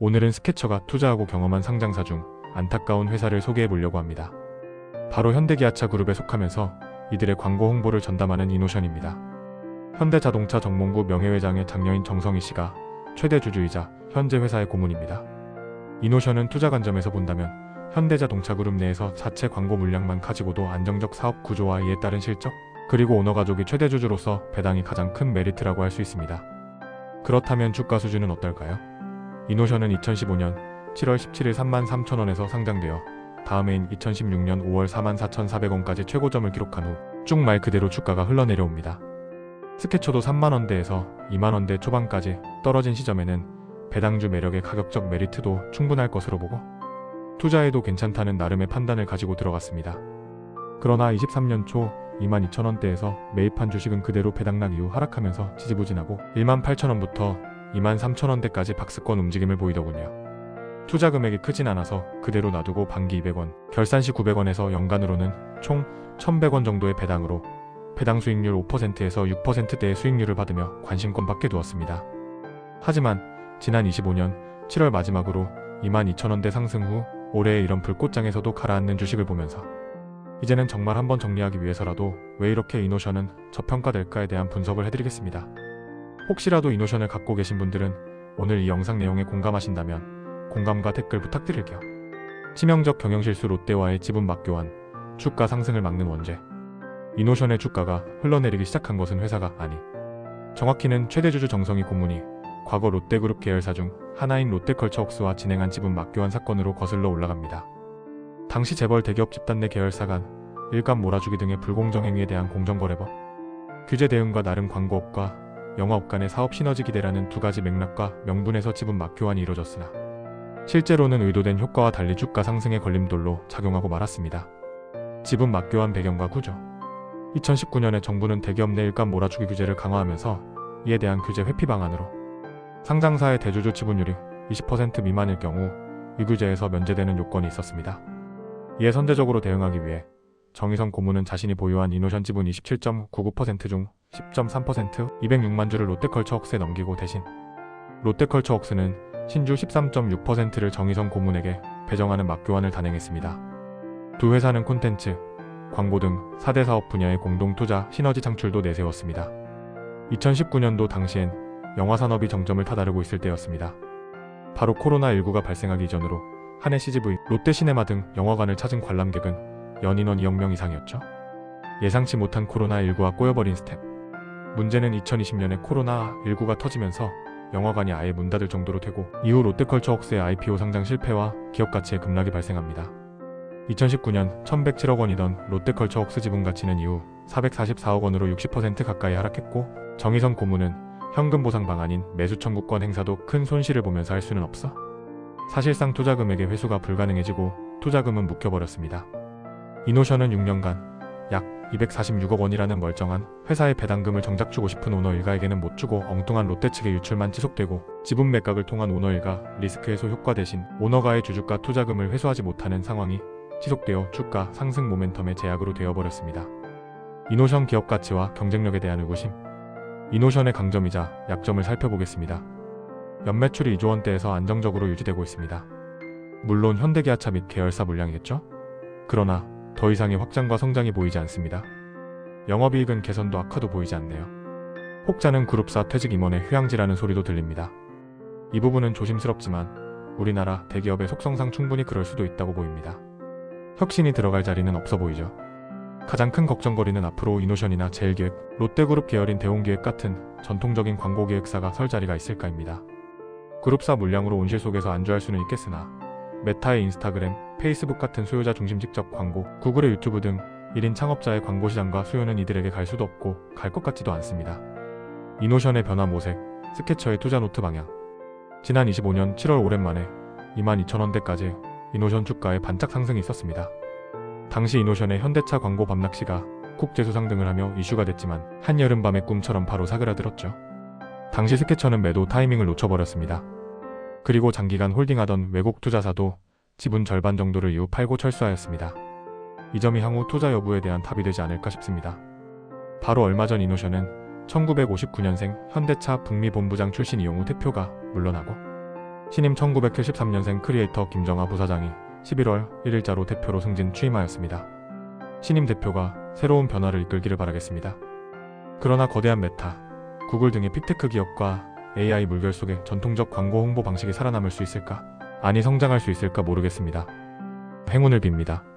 오늘은 스케쳐가 투자하고 경험한 상장사 중 안타까운 회사를 소개해 보려고 합니다. 바로 현대기아차 그룹에 속하면서 이들의 광고 홍보를 전담하는 이노션입니다. 현대자동차 정몽구 명예회장의 장녀인 정성희 씨가 최대 주주이자 현재 회사의 고문입니다. 이노션은 투자 관점에서 본다면 현대자동차 그룹 내에서 자체 광고 물량만 가지고도 안정적 사업 구조와 이에 따른 실적, 그리고 오너 가족이 최대 주주로서 배당이 가장 큰 메리트라고 할 수 있습니다. 그렇다면 주가 수준은 어떨까요? 이노션은 2015년 7월 17일 33,000원에서 상장되어 다음 해인 2016년 5월 44,400원까지 최고점을 기록한 후 쭉 말 그대로 주가가 흘러내려옵니다. 스케쳐도 3만원대에서 2만원대 초반까지 떨어진 시점에는 배당주 매력의 가격적 메리트도 충분할 것으로 보고 투자해도 괜찮다는 나름의 판단을 가지고 들어갔습니다. 그러나 23년 초 22,000원대에서 매입한 주식은 그대로 배당락 이후 하락하면서 지지부진하고 18,000원부터 23,000원대까지 박스권 움직임을 보이더군요. 투자 금액이 크진 않아서 그대로 놔두고 반기 200원, 결산 시 900원에서 연간으로는 총 1,100원 정도의 배당으로 배당 수익률 5%에서 6%대의 수익률을 받으며 관심권 밖에 두었습니다. 하지만 지난 25년 7월 마지막으로 22,000원대 상승 후 올해의 이런 불꽃장에서도 가라앉는 주식을 보면서 이제는 정말 한번 정리하기 위해서라도 왜 이렇게 이노션은 저평가될까에 대한 분석을 해드리겠습니다. 혹시라도 이노션을 갖고 계신 분들은 오늘 이 영상 내용에 공감하신다면 공감과 댓글 부탁드릴게요. 치명적 경영실수 롯데와의 지분 맞교환, 주가 상승을 막는 원죄. 이노션의 주가가 흘러내리기 시작한 것은 회사가 아니, 정확히는 최대주주 정성희 고문이 과거 롯데그룹 계열사 중 하나인 롯데컬처웍스와 진행한 지분 맞교환 사건으로 거슬러 올라갑니다. 당시 재벌 대기업 집단 내 계열사 간 일감 몰아주기 등의 불공정 행위에 대한 공정거래법, 규제 대응과 나름 광고업과 영화업 간의 사업 시너지 기대라는 두 가지 맥락과 명분에서 지분 맞교환이 이뤄졌으나 실제로는 의도된 효과와 달리 주가 상승의 걸림돌로 작용하고 말았습니다. 지분 맞교환 배경과 구조. 2019년에 정부는 대기업 내 일감 몰아주기 규제를 강화하면서 이에 대한 규제 회피 방안으로 상장사의 대주주 지분율이 20% 미만일 경우 이 규제에서 면제되는 요건이 있었습니다. 이에 선제적으로 대응하기 위해 정의선 고문은 자신이 보유한 이노션 지분 27.99% 중 10.3% 206만 주를 롯데컬처웍스에 넘기고 대신 롯데컬처웍스는 신주 13.6%를 정의선 고문에게 배정하는 맞교환을 단행했습니다. 두 회사는 콘텐츠, 광고 등 4대 사업 분야의 공동투자 시너지 창출도 내세웠습니다. 2019년도 당시엔 영화산업이 정점을 타다르고 있을 때였습니다. 바로 코로나19가 발생하기 이전으로 한해 CGV, 롯데시네마 등 영화관을 찾은 관람객은 연인원 2억 명 이상이었죠. 예상치 못한 코로나19와 꼬여버린 스텝. 문제는 2020년에 코로나19가 터지면서 영화관이 아예 문 닫을 정도로 되고 이후 롯데컬처웍스의 IPO 상장 실패와 기업 가치의 급락이 발생합니다. 2019년 1,107억 원이던 롯데컬처웍스 지분 가치는 이후 444억 원으로 60% 가까이 하락했고 정의선 고문은 현금 보상 방안인 매수 청구권 행사도 큰 손실을 보면서 할 수는 없어 사실상 투자 금액의 회수가 불가능해지고 투자금은 묵혀버렸습니다. 이노션은 6년간 약 246억 원이라는 멀쩡한 회사의 배당금을 정작 주고 싶은 오너 일가에게는 못 주고 엉뚱한 롯데 측의 유출만 지속되고 지분 매각을 통한 오너 일가 리스크 해소 효과 대신 오너가의 주주가 투자금을 회수하지 못하는 상황이 지속되어 주가 상승 모멘텀의 제약으로 되어버렸습니다. 이노션 기업 가치와 경쟁력에 대한 의구심. 이노션의 강점이자 약점을 살펴보겠습니다. 연매출이 2조 원대에서 안정적으로 유지되고 있습니다. 물론 현대기아차 및 계열사 물량이겠죠? 그러나 더 이상의 확장과 성장이 보이지 않습니다. 영업이익은 개선도 악화도 보이지 않네요. 혹자는 그룹사 퇴직 임원의 휴양지라는 소리도 들립니다. 이 부분은 조심스럽지만 우리나라 대기업의 속성상 충분히 그럴 수도 있다고 보입니다. 혁신이 들어갈 자리는 없어 보이죠. 가장 큰 걱정거리는 앞으로 이노션이나 제일기획, 롯데그룹 계열인 대웅기획 같은 전통적인 광고기획사가 설 자리가 있을까입니다. 그룹사 물량으로 온실 속에서 안주할 수는 있겠으나 메타의 인스타그램, 페이스북 같은 소유자 중심 직접 광고, 구글의 유튜브 등 1인 창업자의 광고 시장과 수요는 이들에게 갈 수도 없고 갈 것 같지도 않습니다. 이노션의 변화 모색, 스케쳐의 투자 노트 방향. 지난 25년 7월 오랜만에 22,000원대까지 이노션 주가에 반짝 상승이 있었습니다. 당시 이노션의 현대차 광고 밤낚시가 국제수상 등을 하며 이슈가 됐지만 한여름밤의 꿈처럼 바로 사그라들었죠. 당시 스케쳐는 매도 타이밍을 놓쳐버렸습니다. 그리고 장기간 홀딩하던 외국 투자사도 지분 절반 정도를 이후 팔고 철수하였습니다. 이 점이 향후 투자 여부에 대한 답이 되지 않을까 싶습니다. 바로 얼마 전 이노션은 1959년생 현대차 북미 본부장 출신 이용우 대표가 물러나고 신임 1973년생 크리에이터 김정하 부사장이 11월 1일자로 대표로 승진 취임하였습니다. 신임 대표가 새로운 변화를 이끌기를 바라겠습니다. 그러나 거대한 메타, 구글 등의 빅테크 기업과 AI 물결 속에 전통적 광고 홍보 방식이 살아남을 수 있을까? 아니 성장할 수 있을까 모르겠습니다. 행운을 빕니다.